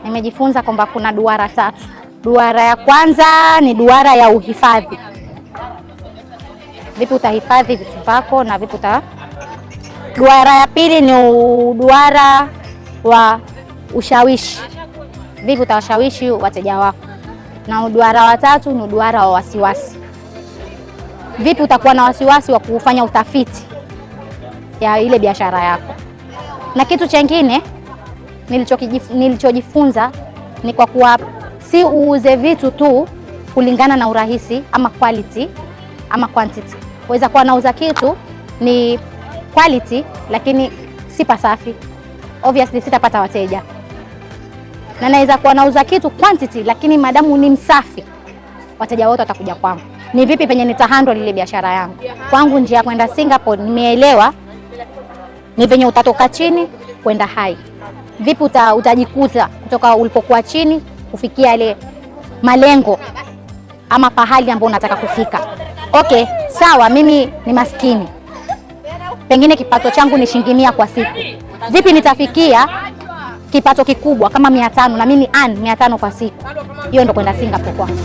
nimejifunza kwamba kuna duara 3. Duara ya kwanza ni duara ya uhifadhi. Vipi utahifadhi vitu vyako na vipi Duara ya pili ni duara wa ushawishi. Vipi utawashawishi wateja wako. Na duara wa 3 ni duara wa wasiwasi. Vipi utakuwa na wasiwasi wa kufanya utafiti ya ile biashara yako. Na kitu chengine nilichojifunza ni kwa kuwa si uuze vitu tu kulingana na urahisi ama quality ama quantity. Waweza kuwa nauza kitu ni quality lakini si pasafi, obviously sitapata wateja. Na naweza kuwa nauza kitu quantity lakini madamu ni msafi, wateja wote watakuja kwangu. Ni vipi penye nitahandle ile biashara yangu. Kwangu njia ya kwenda Singapore nimeelewa ni venye utatoka chini kwenda high. Vipi utajikuza kutoka ulipokuwa chini kufikia ile malengo ama pahali ambapo unataka kufika. Okay, sawa, mimi ni maskini. Pengine kipato changu ni shilingi 100 kwa siku. Vipi nitafikia kipato kikubwa kama 500 na mimi earn 500 kwa siku? Hiyo ndo kwenda Singapore kwangu.